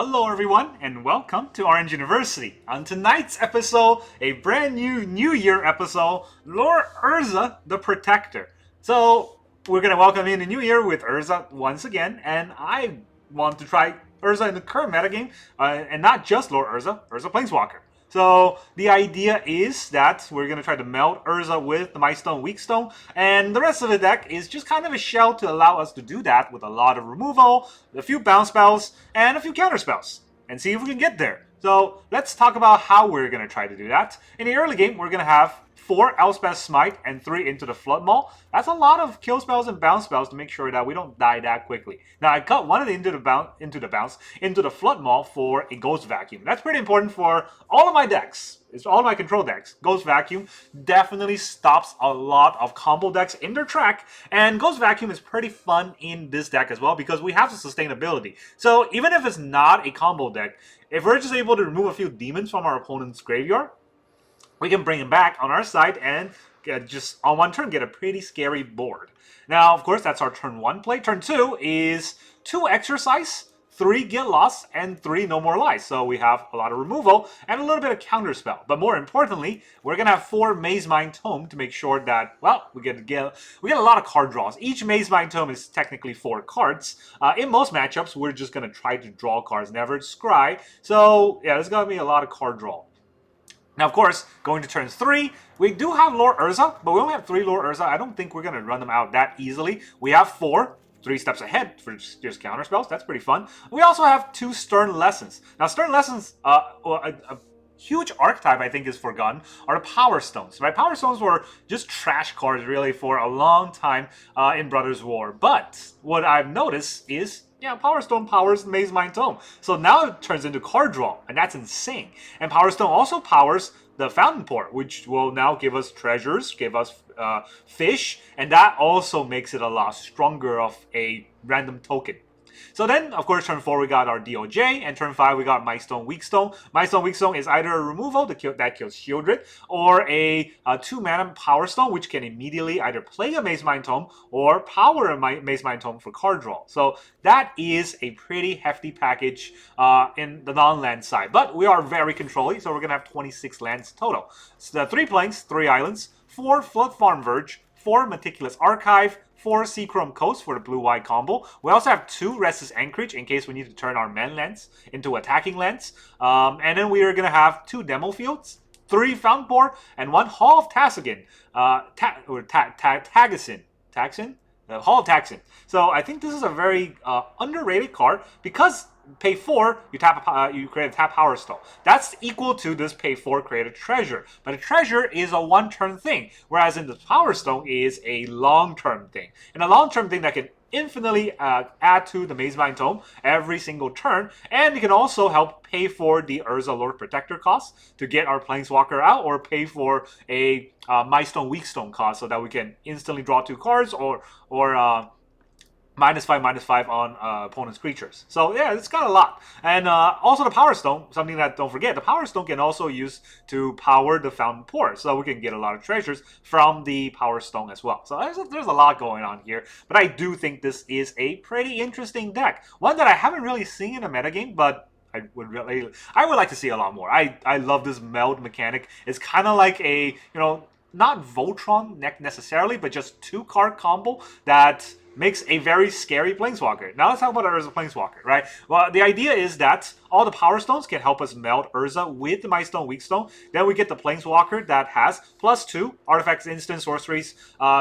Hello everyone, and welcome to Orange University. On tonight's episode, a brand new New Year episode, Lord Urza the Protector. So, we're going to welcome in the New Year with Urza once again, and I want to try Urza in the current metagame, and not just Lord Urza Planeswalker. So the idea is that we're going to try to meld Urza with the My Stone, Weak Stone, and the rest of the deck is just kind of a shell to allow us to do that with a lot of removal, a few bounce spells, and a few counter spells, and see if we can get there. So let's talk about how we're going to try to do that. In the early game, we're going to have 4 Elspeth Smite and 3 Into the Flood Maw. That's a lot of kill spells and bounce spells to make sure that we don't die that quickly. Now, I cut one of the Into the Flood Maw for a Ghost Vacuum. That's pretty important for all of my decks. It's all of my control decks. Ghost Vacuum definitely stops a lot of combo decks in their track, and Ghost Vacuum is pretty fun in this deck as well because we have the sustainability. So even if it's not a combo deck, if we're just able to remove a few demons from our opponent's graveyard, we can bring him back on our side and just on one turn get a pretty scary board. Now, of course, that's our turn 1 play. Turn 2 is 2 Exorcise, 3 Get Lost, and 3 No More Lies. So we have a lot of removal and a little bit of counterspell. But more importantly, we're going to have 4 Mazemind Tome to make sure that, well, we get a lot of card draws. Each Mazemind Tome is technically 4 cards. In most matchups, we're just going to try to draw cards, never scry. So, yeah, there's going to be a lot of card draw. Now, of course, going to turn 3, we do have Lord Urza, but we only have 3 Lord Urza. I don't think we're going to run them out that easily. We have 4, 3 steps ahead for just counter spells. That's pretty fun. We also have 2 Stern Lessons. Now, Stern Lessons, a huge archetype I think is forgotten, are the Power Stones. Right? Power Stones were just trash cards really for a long time in Brothers War. But what I've noticed is, yeah, Power Stone powers Mazemind Tome. So now it turns into card draw, and that's insane. And Power Stone also powers the Fountainport, which will now give us treasures, give us fish, and that also makes it a lot stronger of a random token. So then, of course, turn 4 we got our DOJ, and turn 5 we got My Stone, Weak Stone. My Stone, Weak Stone is either a removal that kills Shieldred, or a 2-mana Power Stone, which can immediately either play a Mazemind Tome or power a Mazemind Tome for card draw. So that is a pretty hefty package in the non-land side. But we are very controlling, so we're going to have 26 lands total. So 3 plains, 3 islands, 4 Floodfarm Verge, 4 Meticulous Archive, 4 Seachrome Coast for the blue-white combo. We also have 2 Restless Anchorage in case we need to turn our mana lands into attacking lands. And then we are going to have 2 Demo Fields, 3 Fountainport, and 1 Hall of Tagsin. Hall of Tagsin. So I think this is a very underrated card because pay 4, you create a tap Power Stone. That's equal to this pay 4, create a treasure. But a treasure is a 1-turn thing, whereas in the Power Stone is a long-term thing. And a long-term thing that can infinitely add to the Mazemind Tome every single turn, and it can also help pay for the Urza Lord Protector cost to get our Planeswalker out, or pay for a My Stone, Weak Stone cost so that we can instantly draw 2 cards, or -5/-5 on opponent's creatures. So yeah, it's got a lot. And also the Power Stone, something that don't forget, the Power Stone can also use to power the Fountainport, so we can get a lot of treasures from the Power Stone as well. So there's a lot going on here, but I do think this is a pretty interesting deck. One that I haven't really seen in a metagame, but I would like to see a lot more. I love this meld mechanic. It's kind of like a, not Voltron necessarily, but just 2-card combo that makes a very scary Planeswalker. Now let's talk about Urza Planeswalker, right? Well, the idea is that all the Power Stones can help us meld Urza with My Stone, Weak Stone. Then we get the Planeswalker that has +2 artifacts, instant sorceries.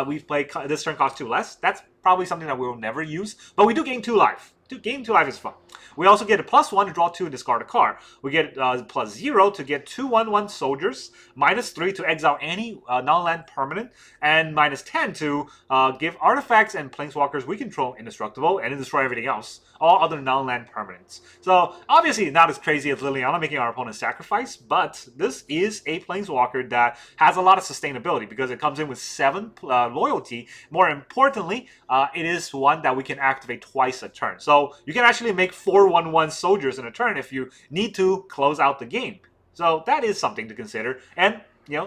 We've played this turn costs 2 less. That's probably something that we will never use, but we do gain 2 life. Gain 2 life is fun. We also get a +1 to draw 2 and discard a card. We get +0 to get 2 1/1 soldiers, -3 to exile any non-land permanent, and -10 to give artifacts and planeswalkers we control indestructible and then destroy everything else, all other non-land permanents. So obviously not as crazy as Liliana making our opponent sacrifice, but this is a planeswalker that has a lot of sustainability because it comes in with 7 loyalty. More importantly, it is one that we can activate twice a turn. So you can actually make 4 1/1 soldiers in a turn if you need to close out the game. So that is something to consider. And,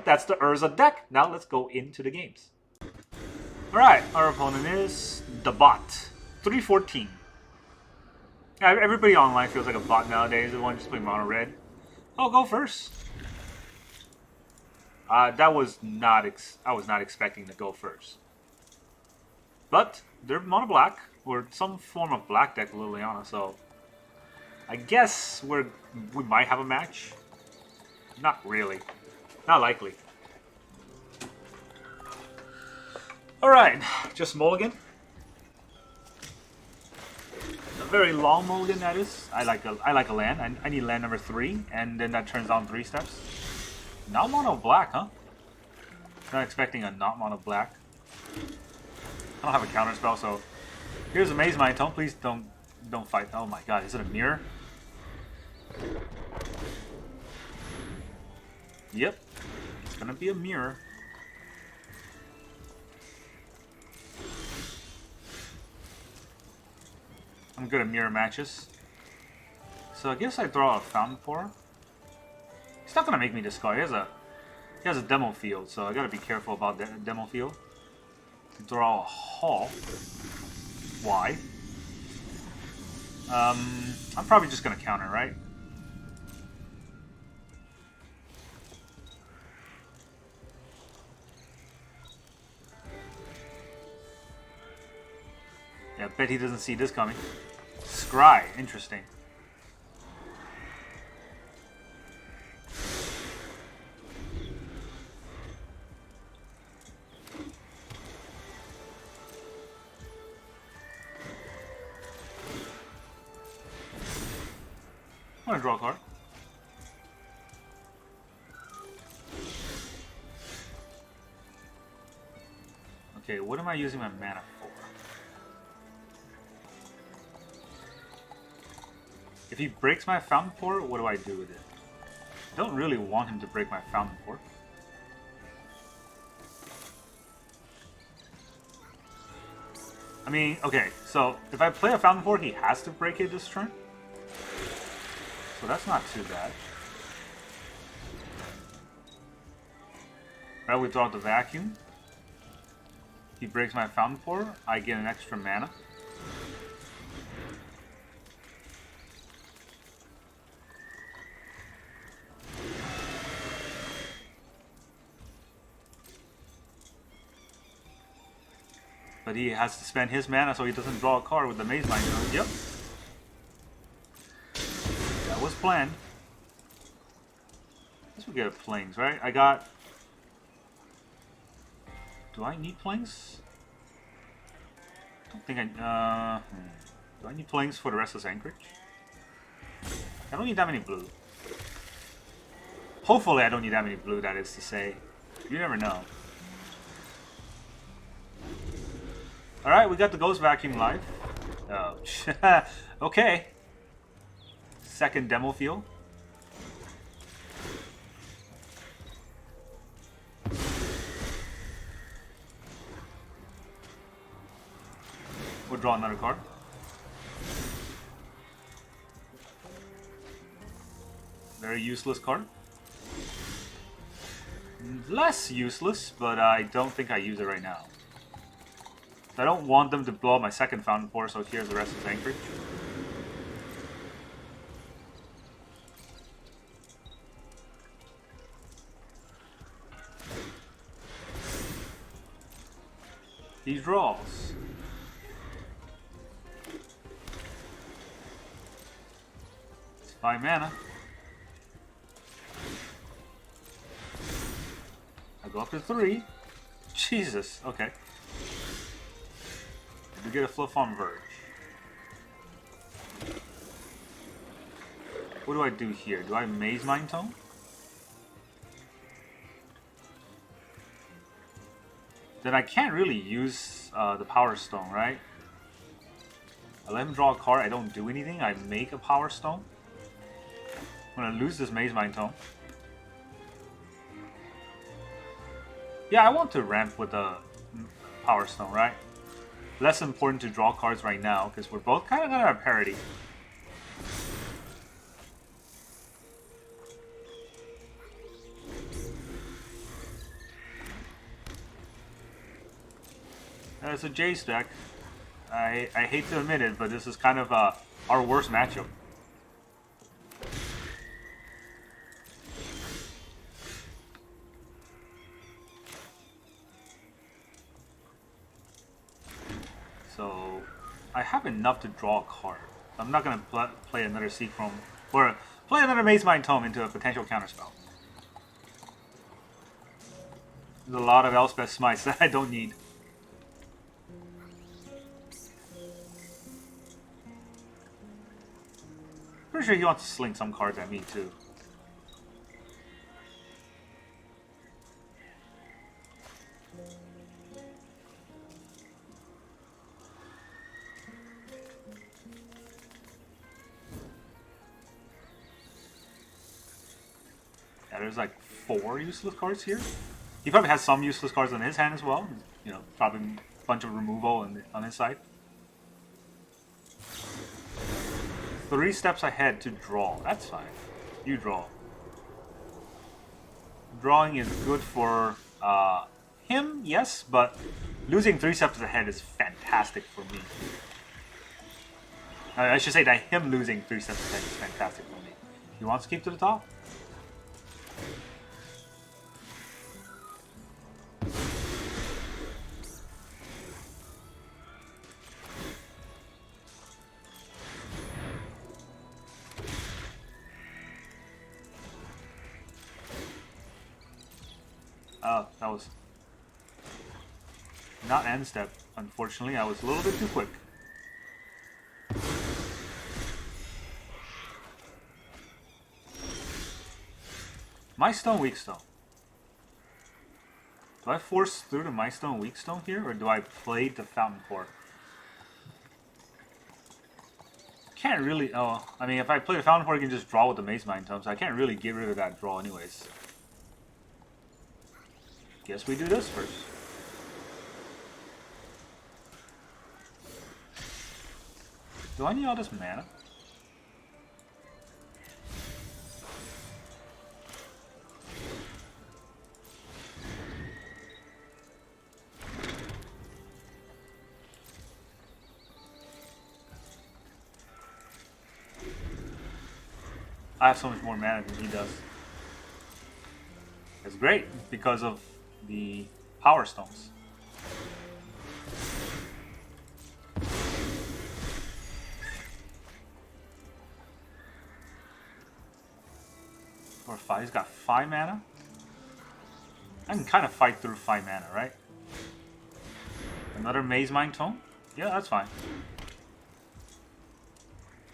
that's the Urza deck. Now let's go into the games. Alright, our opponent is the bot. 314. Yeah, everybody online feels like a bot nowadays. Everyone just play mono red. Oh, go first. That was not. I was not expecting to go first. But they're mono black or some form of black deck, Liliana. So I guess we might have a match. Not really. Not likely. Alright, just mulligan. A very long mulligan, that is. I like a land. I need land number 3, and then that turns down 3 steps. Not mono black, huh? Not expecting a not mono black. I don't have a counter spell, so here's a Mazemind Tome. Please don't fight. Oh my god, is it a mirror? Yep, it's gonna be a mirror. I'm good at mirror matches. So I guess I draw a Fountainport. He's not gonna make me discard. He has a demo field, so I gotta be careful about the demo field. Draw a Hall. Why? I'm probably just gonna counter, right? Yeah, I bet he doesn't see this coming. Scry, interesting. I'm gonna draw a card. Okay, what am I using my mana for? If he breaks my Fountainport, what do I do with it? I don't really want him to break my Fountainport. I mean, okay, so if I play a Fountainport, he has to break it this turn. So that's not too bad. Right, we draw the vacuum. He breaks my Fountainport, I get an extra mana. But he has to spend his mana so he doesn't draw a card with the Mazemind. Yep. That was planned. I guess we get a Plains, right? I got... Do I need Plains? I don't think I... Do I need Plains for the Restless Anchorage? I don't need that many blue. Hopefully I don't need that many blue, that is to say. You never know. Alright, we got the Ghost Vacuum live. Oh, okay. Second demo field. We'll draw another card. Very useless card. Less useless, but I don't think I use it right now. I don't want them to blow up my second Fountainport, so here's the Restless Anchorage. He draws. It's 5 mana. I go up to 3. Jesus, okay. We get a Floodfarm Verge. What do I do here? Do I Mazemind Tome? Then I can't really use the Power Stone, right? I let him draw a card, I don't do anything, I make a Power Stone. I'm gonna lose this Mazemind Tome. Yeah, I want to ramp with the Power Stone, right? Less important to draw cards right now, because we're both kind of at parity. It's a Jace deck. I hate to admit it, but this is kind of a our worst matchup. So I have enough to draw a card. I'm not going to play another Seachrome or play another Mazemind Tome into a potential counterspell. There's a lot of Elspeth Smites that I don't need. Pretty sure he wants to sling some cards at me too. Yeah, there's like 4 useless cards here. He probably has some useless cards on his hand as well. You know, probably a bunch of removal on his side. 3 steps ahead to draw. That's fine. You draw. Drawing is good for him, yes, but losing 3 steps ahead is fantastic for me. I should say that him losing 3 steps ahead is fantastic for me. He wants to keep to the top. That was not end step, unfortunately. I was a little bit too quick. My stone, weak stone. Do I force through the my stone, weak stone here, or do I play the Fountainport? Can't really. Oh, I mean, if I play the Fountainport, I can just draw with the Mazemind Tomes. I can't really get rid of that draw, anyways. Guess we do this first. Do I need all this mana? I have so much more mana than he does. It's great because of the powerstones. Or 5. He's got 5 mana. I can kind of fight through 5 mana, right? Another Mazemind Tome? Yeah, that's fine.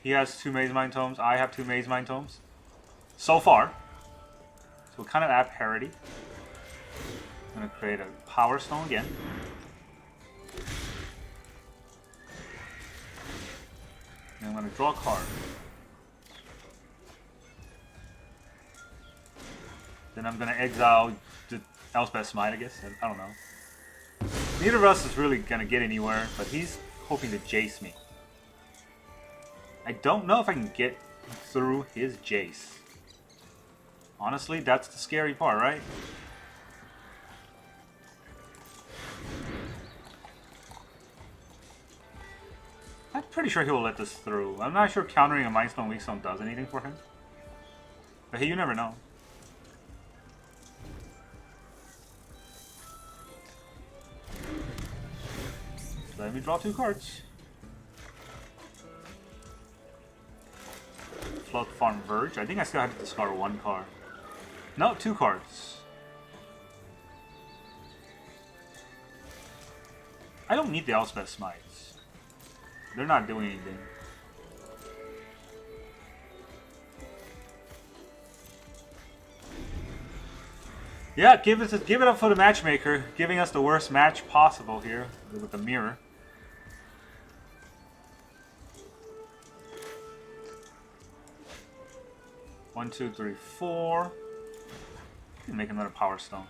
He has 2 Mazemind Tomes. I have 2 Mazemind Tomes. So far. So we're kind of at parity. I'm going to create a Power Stone again. And I'm going to draw a card. Then I'm going to exile the Elspeth Smite, I guess. I don't know. Neither of us is really going to get anywhere, but he's hoping to Jace me. I don't know if I can get through his Jace. Honestly, that's the scary part, right? I'm pretty sure he will let this through. I'm not sure countering a Mindstone Weakstone does anything for him. But hey, you never know. Let me draw 2 cards. Floodfarm Verge. I think I still have to discard 1 card. No, 2 cards. I don't need the Elspeth Smites. They're not doing anything. Yeah, give it up for the matchmaker, giving us the worst match possible here with the mirror. One, two, three, 4. You can make another Power Stone.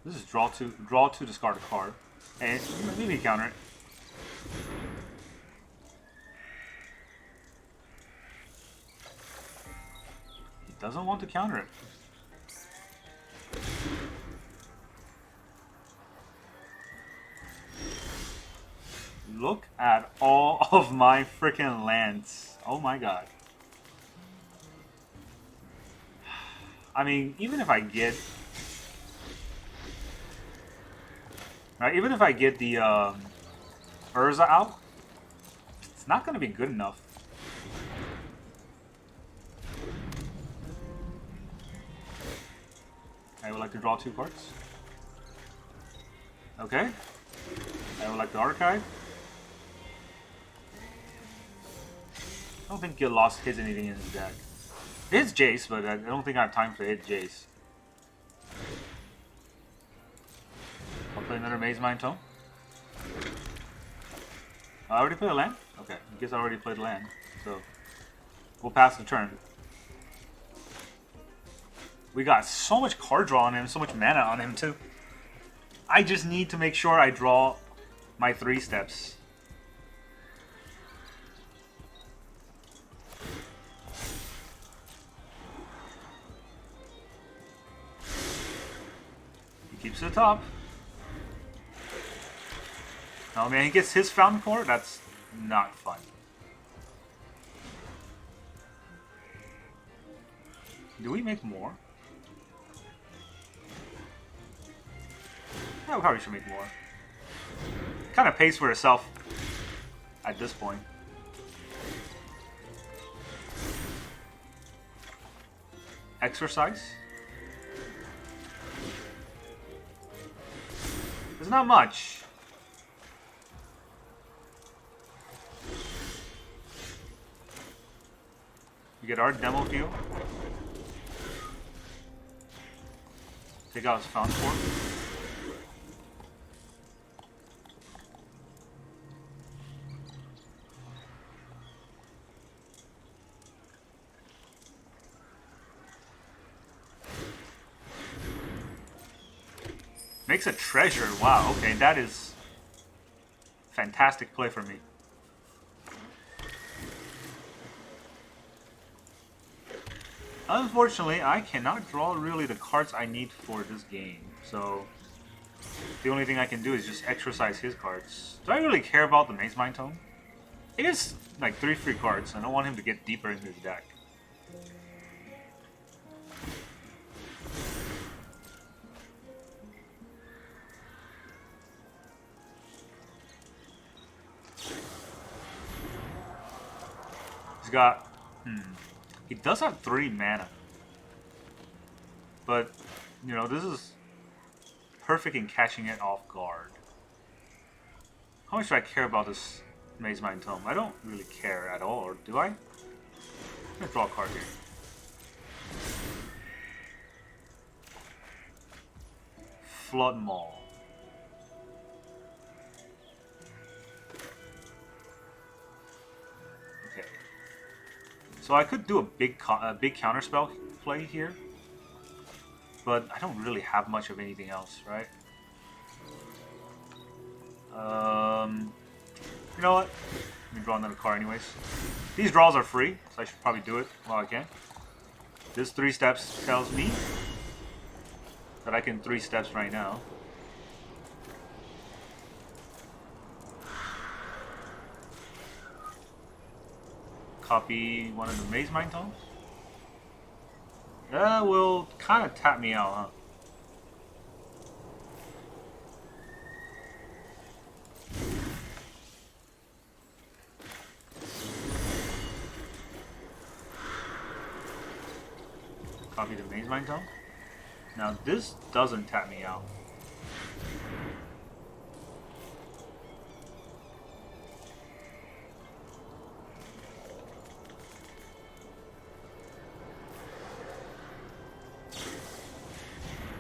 This is draw two, discard a card. And maybe counter it. He doesn't want to counter it. Look at all of my freaking lands. Oh my god. I mean, even if I get... Right, even if I get the Urza out, it's not going to be good enough. I would like to draw 2 cards. Okay. I would like to archive. I don't think Gil-Lost hits anything in his deck. It hits Jace, but I don't think I have time to hit Jace. I'll play another Mazemind Tome. I already played a land? Okay, I guess I already played land. So, we'll pass the turn. We got so much card draw on him, so much mana on him too. I just need to make sure I draw my 3 steps. He keeps it top. Oh man, he gets his Fountainport? That's not fun. Do we make more? Yeah, we probably should make more. Kind of pays for itself at this point. Exorcise? There's not much. We get our Demolition Field. Take out his Fountainport. Makes a treasure. Wow, okay, that is fantastic play for me. Unfortunately, I cannot draw really the cards I need for this game. So, the only thing I can do is just exercise his cards. Do I really care about the Mazemind Tome? It is like 3 free cards. I don't want him to get deeper into his deck. He's got... He does have 3 mana. But, you know, this is perfect in catching it off guard. How much do I care about this Mazemind Tome? I don't really care at all, or do I? I'm gonna draw a card here. Flood Maw. Okay. So I could do a big counterspell play here, but I don't really have much of anything else, right? You know what? Let me draw another card anyways. These draws are free, so I should probably do it while I can. This 3 steps tells me that I can 3 steps right now. Copy one of the Mazemind Tomes. That will kind of tap me out, huh? Copy the Mazemind Tome. Now this doesn't tap me out.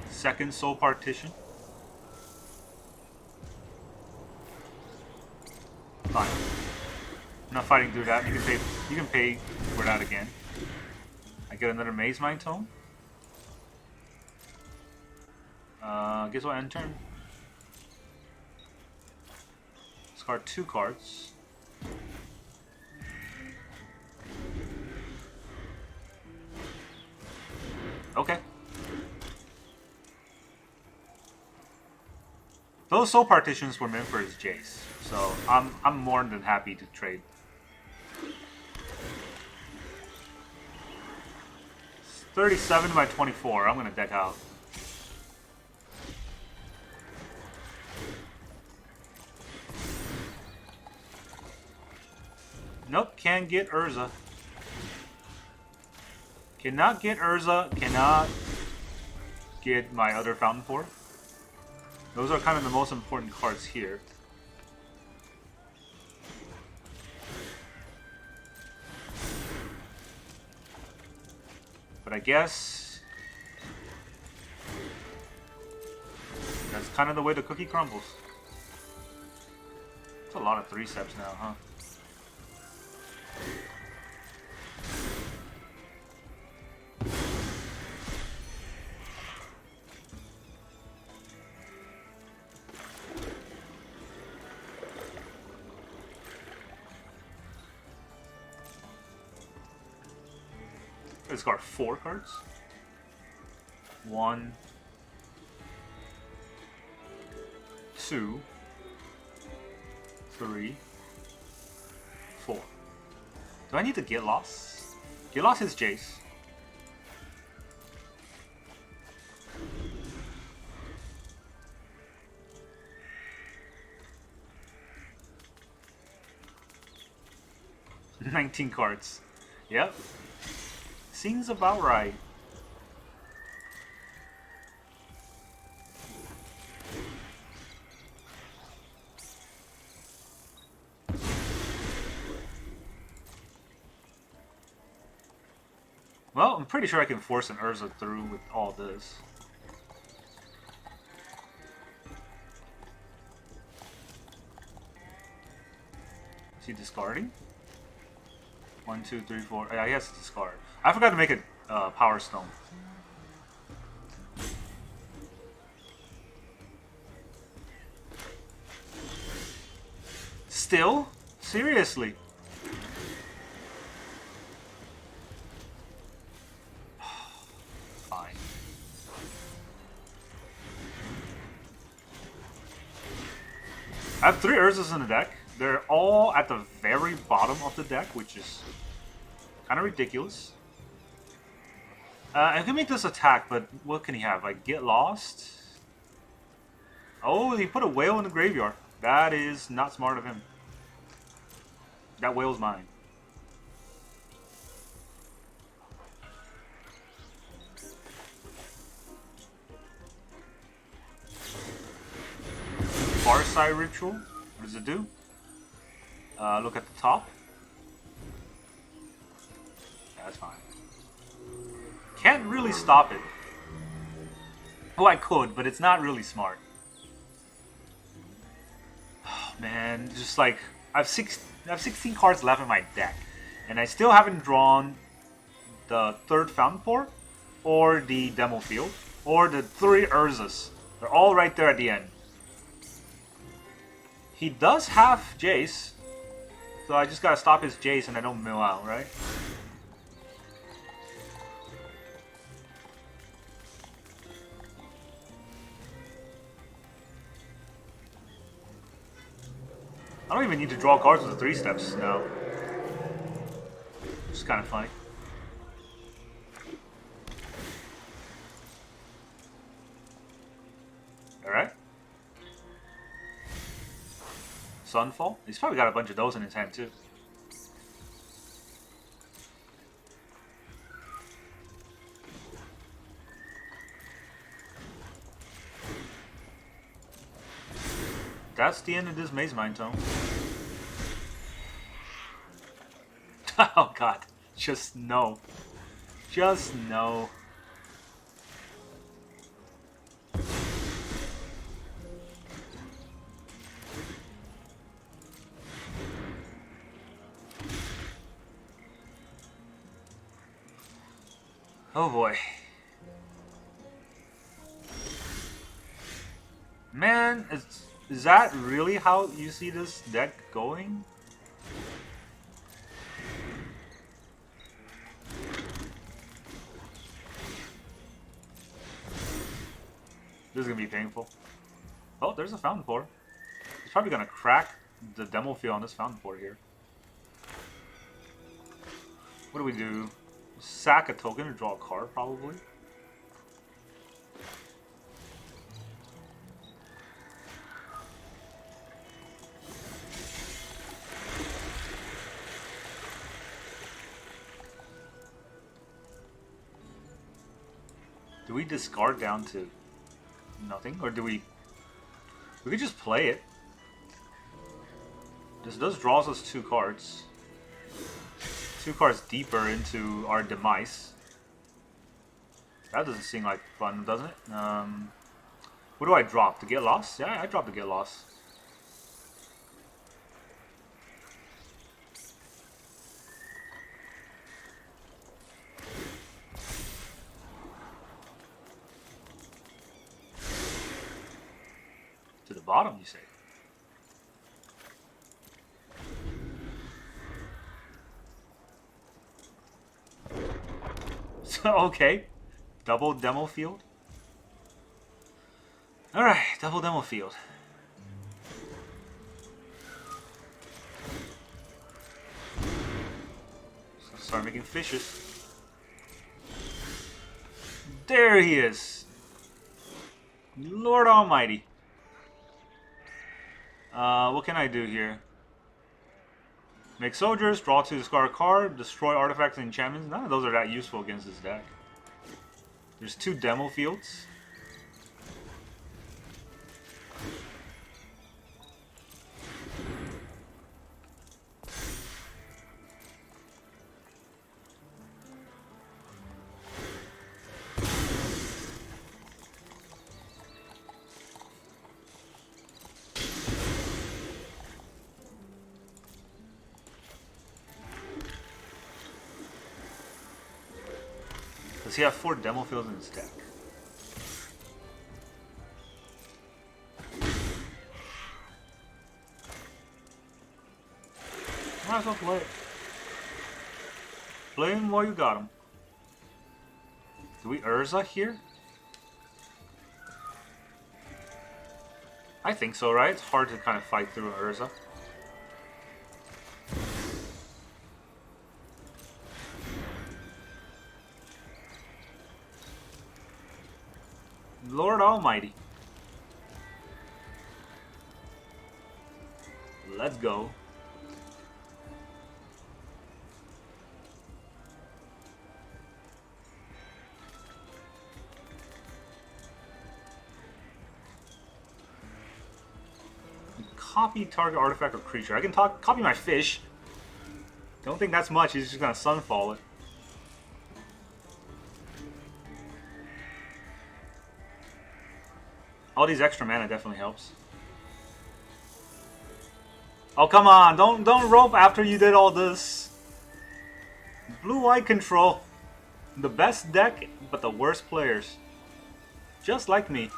Second Soul Partition. Fine. I'm not fighting through that. You can pay for that again. I get another Mazemind Tome. Guess what? End turn. Discard 2 cards. Okay. Those soul partitions were meant for his Jace, so I'm more than happy to trade. 37 by 24. I'm gonna deck out. Nope, can't get Urza. Cannot get Urza. Cannot get my other Fountainport. Those are kind of the most important cards here. But I guess that's kind of the way the cookie crumbles. It's a lot of 3-steps now, huh? Discard 4 cards. 1, 2, 3, 4. Do I need to get lost? Get lost is Jace. $19 cards. Yep. Seems about right. Well, I'm pretty sure I can force an Urza through with all this. Is he discarding? 1, 2, 3, 4. Yeah, he has to discard. I forgot to make a Power Stone. Still? Seriously? Fine. I have 3 Urzas in the deck. They're all at the very bottom of the deck, which is kind of ridiculous. I can make this attack, but what can he have? Like, get lost? Oh, he put a whale in the graveyard. That is not smart of him. That whale's mine. Farside Ritual. What does it do? Look at the top. Yeah, that's fine. Can't really stop it. Oh, I could, but it's not really smart. Oh, man, just like I have 16 cards left in my deck, and I still haven't drawn the 3rd Fountainport, or the Demolition Field, or the 3 Urzas. They're all right there at the end. He does have Jace, so I just gotta stop his Jace and I don't mill out, right? I don't even need to draw cards with the 3 steps now. It's kind of funny. Alright. Sunfall? He's probably got a bunch of those in his hand too. That's the end of this Mazemind Tome. Oh god. Just no. Just no. Oh boy. Man, is that really how you see this deck going? This is gonna be painful. Oh, there's a Fountainport. He's probably gonna crack the demo field on this Fountainport here. What do we do? Sack a token to draw a card, probably. Do we discard down to nothing? Or do we... We could just play it. This does draws us 2 cards. 2 cards deeper into our demise. That doesn't seem like fun, doesn't it? What do I drop? To get lost? Yeah, I drop to get lost. To the bottom, you say? So, okay. Double demo field. Alright, double demo field. So start making fishes. There he is. Lord Almighty. What can I do here? Make soldiers, draw 2, discard a card, destroy artifacts and enchantments. None of those are that useful against this deck. There's 2 demo fields. Does he have 4 demo fields in his deck? Might as well play it. Play him while you got him. Do we Urza here? I think so, right? It's hard to kind of fight through Urza. Lord Almighty. Let's go. Copy target artifact or creature. I can copy my fish. Don't think that's much. He's just gonna sunfall it. All these extra mana definitely helps. Oh, come on. Don't rope after you did all this. Blue-white control. The best deck, but the worst players. Just like me.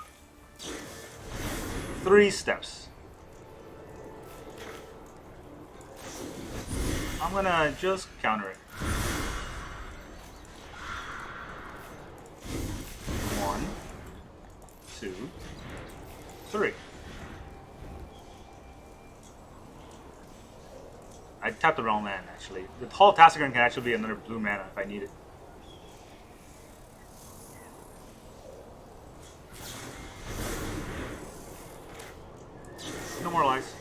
3 steps. I'm gonna just counter it. 1, 2, 3. I tapped the wrong land, actually. The Hall of Tagsin can actually be another blue mana if I need it. No more lies.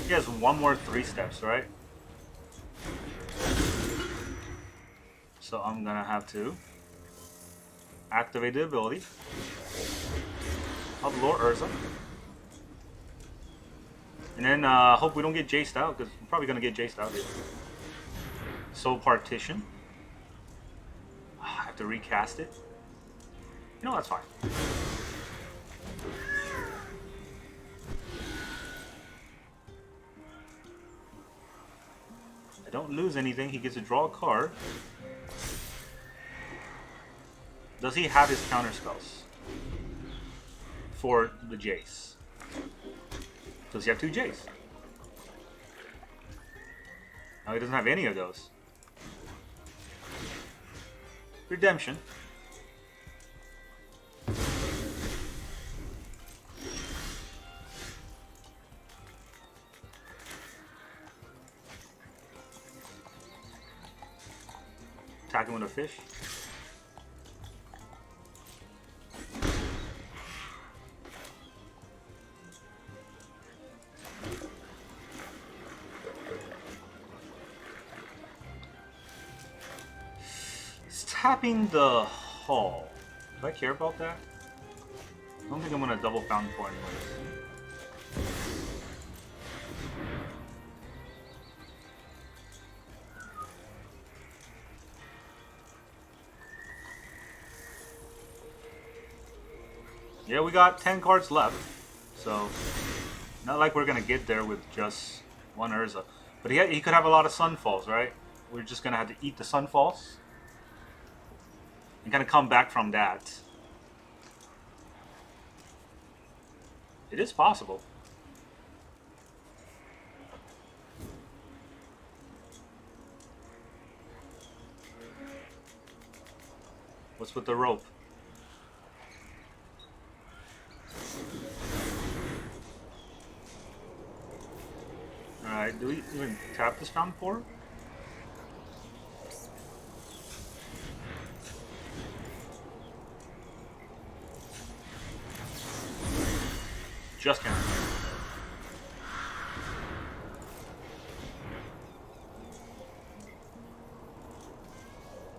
He has 1 more 3 steps, right? So I'm gonna have to activate the ability of Lord Urza. And then hope we don't get jaced out, because we're probably gonna get jaced out here. Soul Partition. I have to recast it. You know, that's fine. I don't lose anything. He gets to draw a card. Does he have his counter spells for the Jace? Does he have 2 Jace? Oh, he doesn't have any of those. Redemption. Attack him with a fish. It's tapping the Hall. Do I care about that? I don't think I'm gonna double Fountainport anyways. Yeah, we got 10 cards left, so not like we're gonna get there with just one Urza. But he could have a lot of Sunfalls, right? We're just gonna have to eat the Sunfalls and kind of come back from that. It is possible. What's with the rope? Alright, do we even tap this Fountainport? Just can't.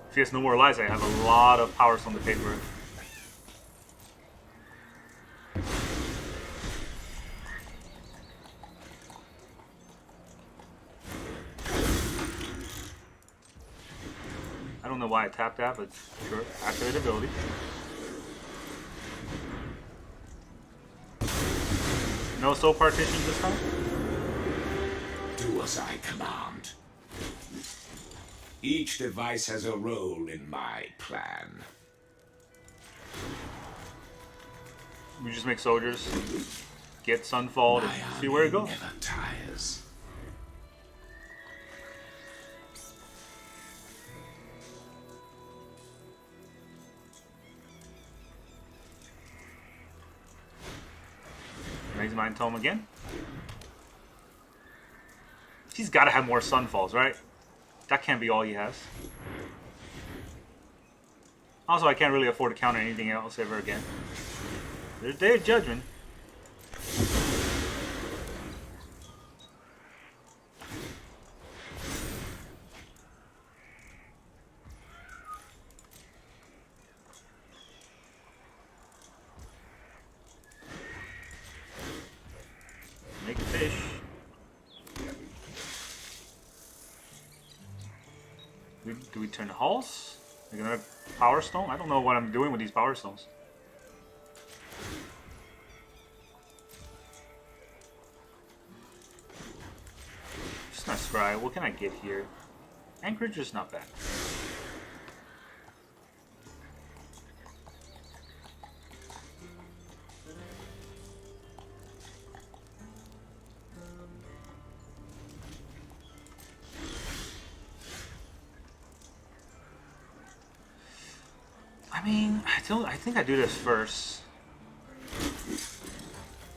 If he has no more lives, I have a lot of powers on the paper. I don't know why I tapped that, but sure, activate ability. No soul partitions this time? Do as I command. Each device has a role in my plan. We just make soldiers, get Sunfall, and see where it goes. Never tires. Mazemind Tome again. He's got to have more Sunfalls, right? That can't be all he has. Also, I can't really afford to counter anything else ever again. There's Day of Judgment. Make a fish. Do we turn Halls? Like another Power Stone? I don't know what I'm doing with these Power Stones. Just not scry. What can I get here? Anchorage is not bad. I think I do this first.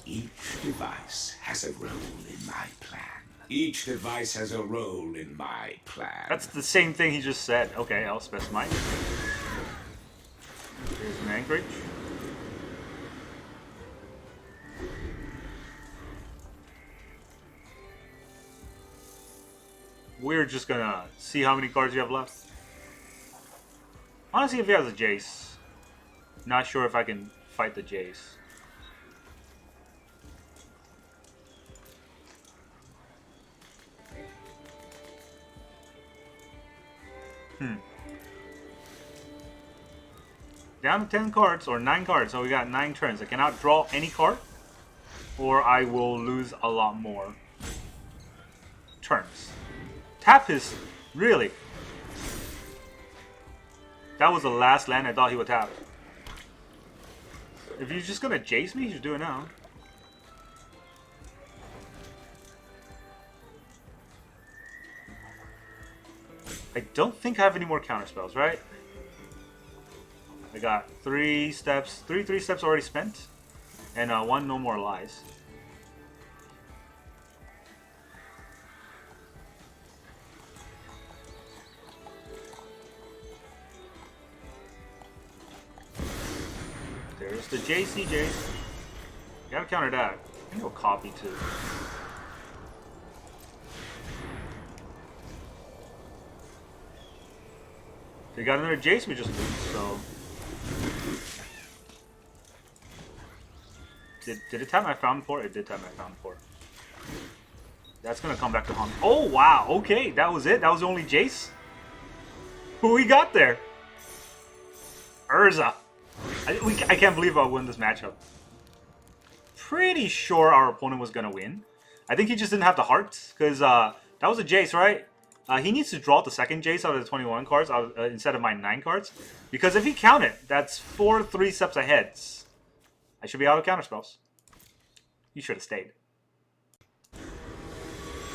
Each device has a role in my plan. Each device has a role in my plan. That's the same thing he just said. Okay, Elspeth Smite. Here's an Anchorage. We're just gonna see how many cards you have left. I wanna see if he has a Jace. Not sure if I can fight the Jace. Down to 10 cards, or 9 cards, so we got 9 turns. I cannot draw any card, or I will lose a lot more turns. Tap his... Really? That was the last land I thought he would tap. If he's just gonna Jace me, he should do it now. I don't think I have any more counter spells, right? I got 3 steps, 3 steps already spent, and 1 no more lies. There's the JCJ. Gotta counter that. I think I'll copy too. They got another Jace we just lose, so. Did it tap my Fountainport? It did tap my Fountainport. That's gonna come back to haunt. Oh wow, okay, that was it? That was the only Jace? Who we got there? Urza. I can't believe I'll win this matchup. Pretty sure our opponent was gonna win. I think he just didn't have the hearts, because that was a Jace, right? He needs to draw the second Jace out of the 21 cards instead of my 9 cards. Because if he counted, that's 4 3 steps ahead. I should be out of counter spells. He should have stayed.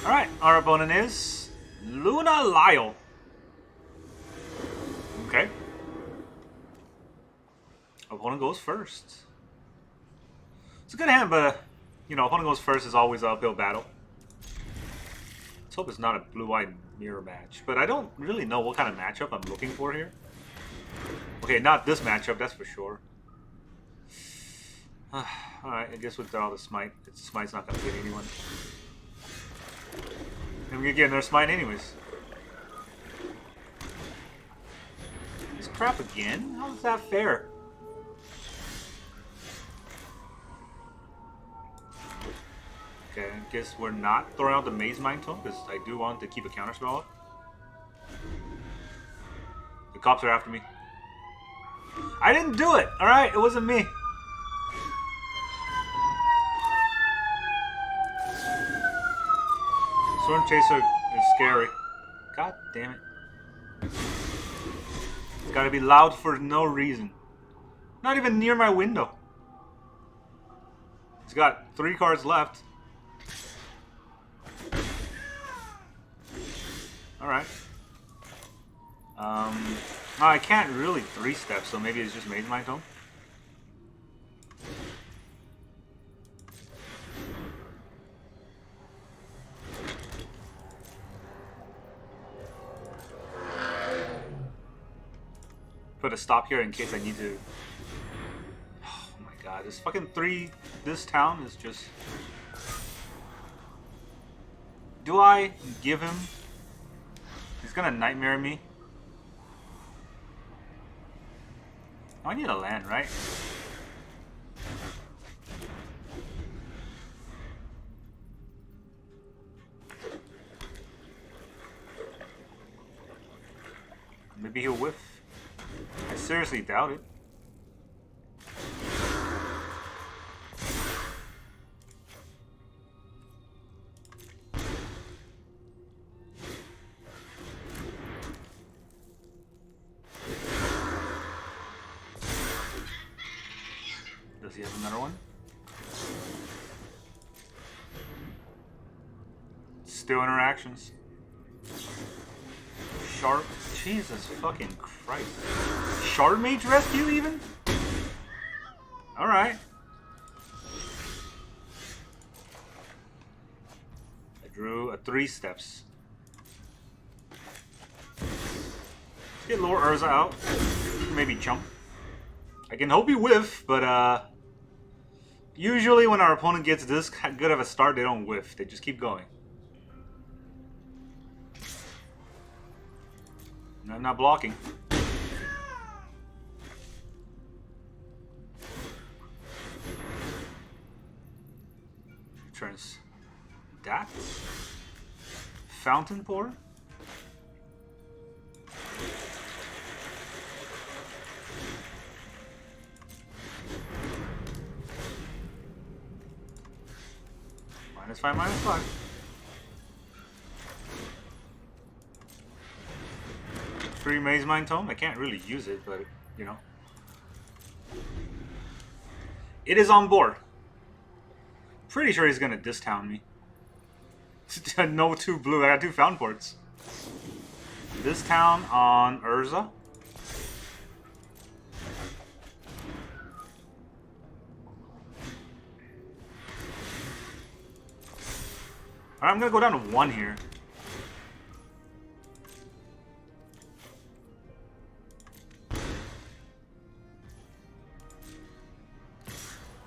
Alright, our opponent is Luna Lyle. Okay. Opponent goes first. It's a good hand, but, you know, opponent goes first is always an uphill battle. Let's hope it's not a blue-eyed mirror match. But I don't really know what kind of matchup I'm looking for here. Okay, not this matchup, that's for sure. Alright, I guess without the Smite, Smite's not going to get anyone. And we're going to get another Smite anyways. This crap again? How is that fair? Okay, I guess we're not throwing out the Mazemind Tome because I do want to keep a counterspell up. The cops are after me. I didn't do it! Alright, it wasn't me. Storm Chaser is scary. God damn it. It's gotta be loud for no reason. Not even near my window. He's got 3 cards left. Alright. I can't really 3-step, so maybe it's just Mazemind Tome. Put a stop here in case I need to. Oh my god, this fucking this town is just. Do I give him? He's gonna nightmare me. Oh, I need a land, right? Maybe he'll whiff. I seriously doubt it. Does he have another one? Still interactions. Sharp. Jesus fucking Christ. Shard Mage Rescue even? Alright. I drew a 3 steps. Let's get Lord Urza out. Maybe jump. I can hope he whiff, but usually when our opponent gets this good of a start, they don't whiff. They just keep going. I'm not blocking. Turns that. Fountainport. -5, -5. Free Mazemind Tome. I can't really use it, but you know, it is on board. Pretty sure he's gonna distown me. No 2 blue. I got 2 Fountainports. Discount on Urza. Alright, I'm gonna go down to 1 here.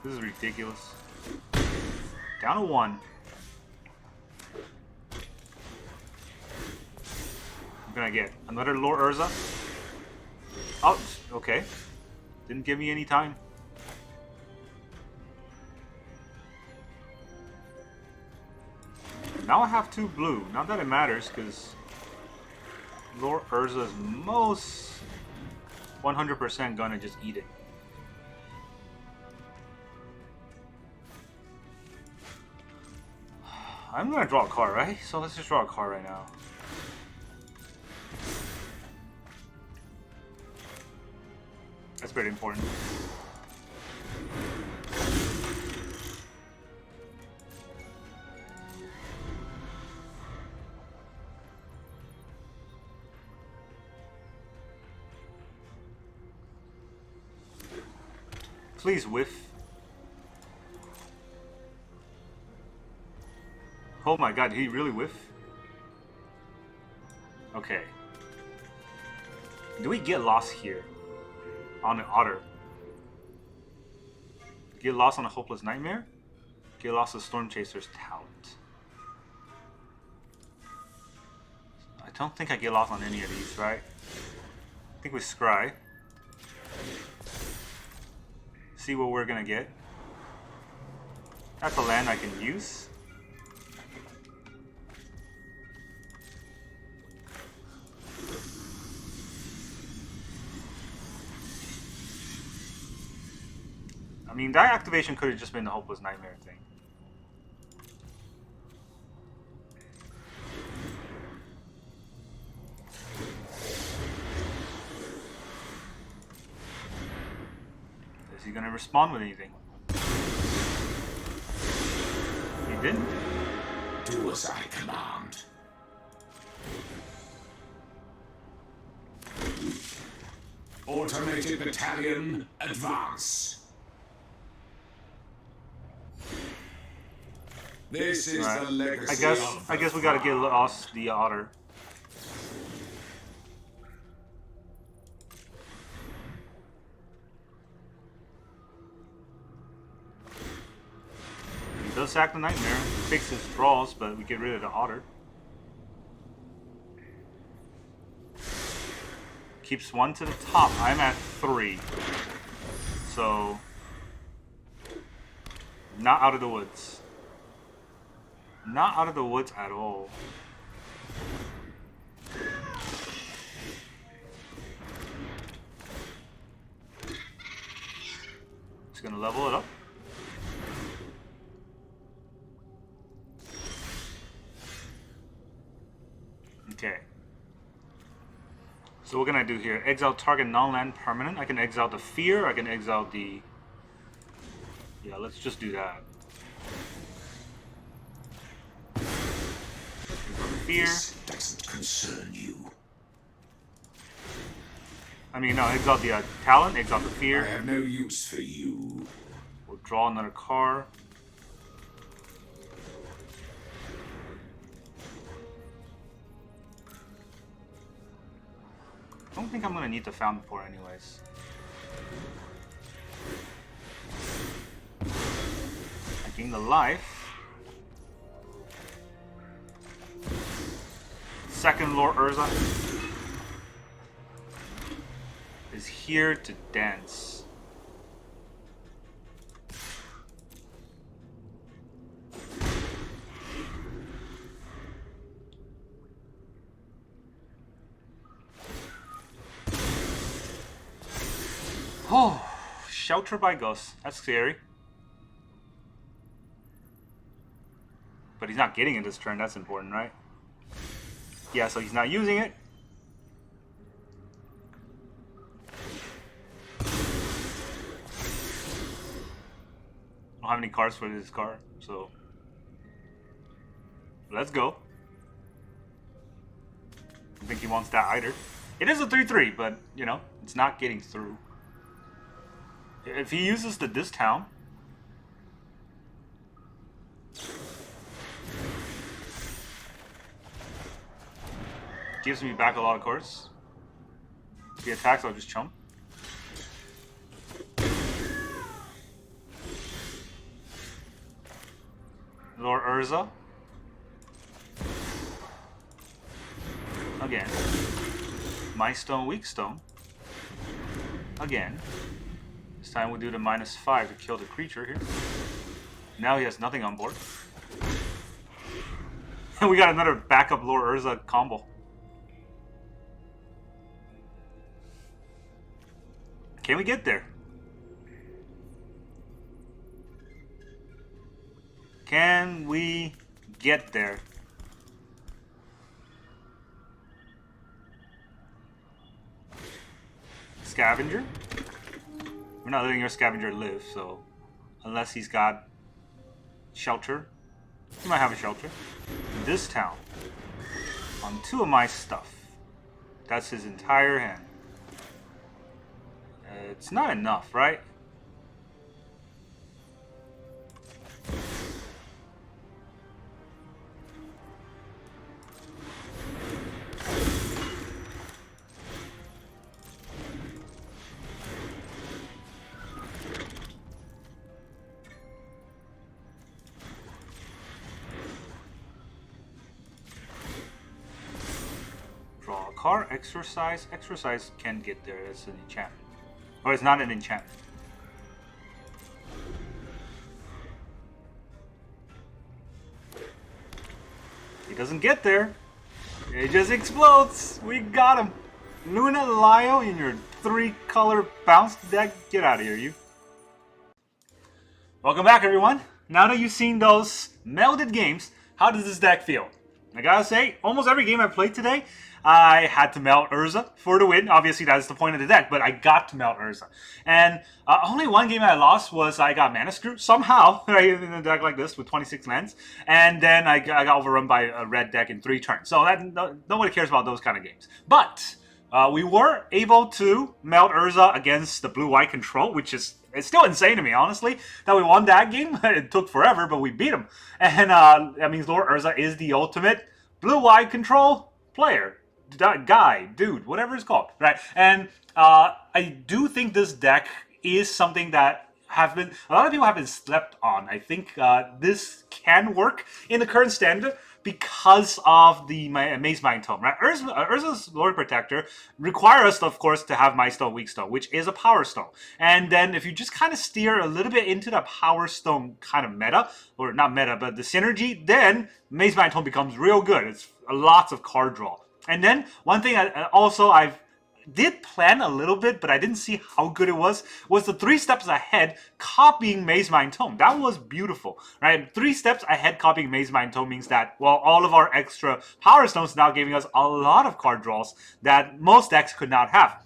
This is ridiculous. Down to 1. I'm gonna get another Lord Urza. Oh, okay. Didn't give me any time. Now I have 2 blue. Not that it matters, because Lord Urza is most 100% gonna just eat it. I'm gonna draw a card, right? So let's just draw a card right now. That's pretty important. Please whiff. Oh my god, did he really whiff? Okay. Do we get lost here? On an otter? Get lost on a hopeless nightmare? Get lost to Storm Chaser's talent. I don't think I get lost on any of these, right? I think we scry. See what we're gonna get. That's a land I can use. I mean, that activation could have just been the Hopeless Nightmare thing. Is he gonna respond with anything? He didn't. Do as I command. Automated battalion, advance. This is Right. the legacy I guess we gotta get lost the otter. He does sack the nightmare, fix his draws, but we get rid of the otter. Keeps 1 to the top. I'm at 3. So not out of the woods. Not out of the woods at all. Just gonna level it up. Okay. So what can I do here? Exile target non-land permanent. I can exile the fear. I can exile the... Yeah, let's just do that. Fear. This doesn't concern you. I mean, no, exile the talent, exile the I fear. have no use for you. We'll draw another card. I don't think I'm gonna need the Fountainport anyways. I gain the life. Second Lord Urza is here to dance. Oh, Shelter by Ghost. That's scary. But he's not getting it this turn. That's important, right? Yeah, so he's not using it. I don't have any cards for this card, so let's go. I think he wants that either. It is a 3/3, but, you know, it's not getting through. If he uses the this town... gives me back a lot of cards. If he attacks, I'll just chump. Lord Urza. Again. My stone, weak stone. Again. This time we'll do the -5 to kill the creature here. Now he has nothing on board. And we got another backup Lord Urza combo. Can we get there? Can we get there? Scavenger? We're not letting our scavenger live, so unless he's got shelter, he might have a shelter. This town on 2 of my stuff. That's his entire hand. It's not enough, right? Draw a card, Exorcise. Exorcise can get there, that's an enchantment. Or it's not an enchantment. He doesn't get there. It just explodes. We got him. Luna Lio in your 3-color bounce deck. Get out of here, you. Welcome back, everyone. Now that you've seen those melded games, how does this deck feel? I gotta say, almost every game I played today, I had to meld Urza for the win. Obviously, that's the point of the deck, but I got to meld Urza. And only one game I lost was I got mana screwed somehow, right, in a deck like this with 26 lands. And then I got overrun by a red deck in 3 turns. So that nobody cares about those kind of games. But we were able to meld Urza against the blue-white control, which is... it's still insane to me, honestly, that we won that game. It took forever, but we beat him. And that means Lord Urza is the ultimate blue-white control player. Guy, dude, whatever it's called, right? And I do think this deck is something that a lot of people have been slept on. I think this can work in the current standard because of the Mazemind Tome, right? Urza's Lord Protector requires us, of course, to have My Stone, Weak Stone, which is a Power Stone. And then if you just kind of steer a little bit into the Power Stone kind of meta, or not meta, but the synergy, then Mazemind Tome becomes real good. It's lots of card draw. And then one thing I did plan a little bit, but I didn't see how good it was the 3 steps ahead copying Mazemind Tome. That was beautiful, right? 3 steps ahead copying Mazemind Tome means that, well, all of our extra Power Stones now giving us a lot of card draws that most decks could not have.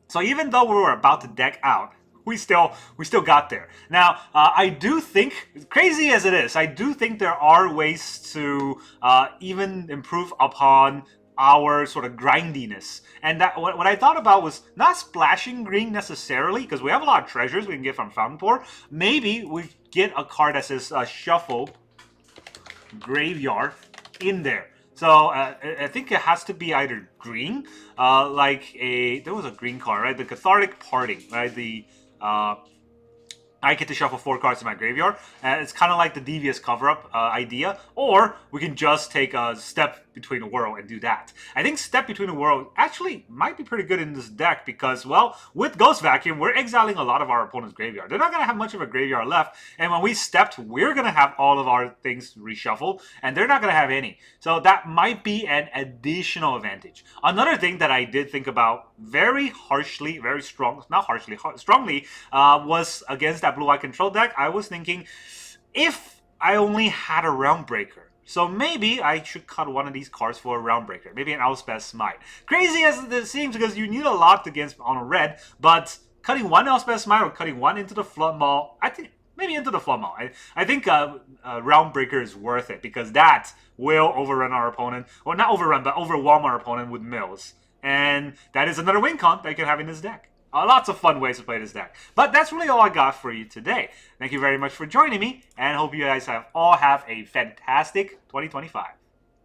So even though we were about to deck out, we still got there. Now, I do think, crazy as it is, I do think there are ways to even improve upon our sort of grindiness. And that what I thought about was not splashing green necessarily, because we have a lot of treasures we can get from Fountainport. Maybe we get a card that says Shuffle Graveyard in there. So I think it has to be either green, there was a green card, right? The Cathartic Parting, right? I get to shuffle 4 cards in my graveyard. It's kind of like the Devious Cover-Up idea. Or we can just take a Step Between the World and do that. I think Step Between the World actually might be pretty good in this deck because, well, with Ghost Vacuum, we're exiling a lot of our opponent's graveyard. They're not going to have much of a graveyard left. And when we stepped, we're going to have all of our things reshuffled. And they're not going to have any. So that might be an additional advantage. Another thing that I did think about very harshly, very strong, not harshly, strongly, was against that blue-white control deck. I was thinking, if I only had a Realm Breaker, so maybe I should cut one of these cards for a Realm Breaker. Maybe an Elspeth Smite. Crazy as it seems, because you need a lot against on a red, but cutting one Elspeth Smite or cutting one Into the Flood Maw, I think maybe Into the Flood Maw. I think Realm Breaker is worth it because that will overrun our opponent, or not overrun, but overwhelm our opponent with mills. And that is another win con that you can have in this deck. Lots of fun ways to play this deck. But that's really all I got for you today. Thank you very much for joining me, and hope you guys all have a fantastic 2025.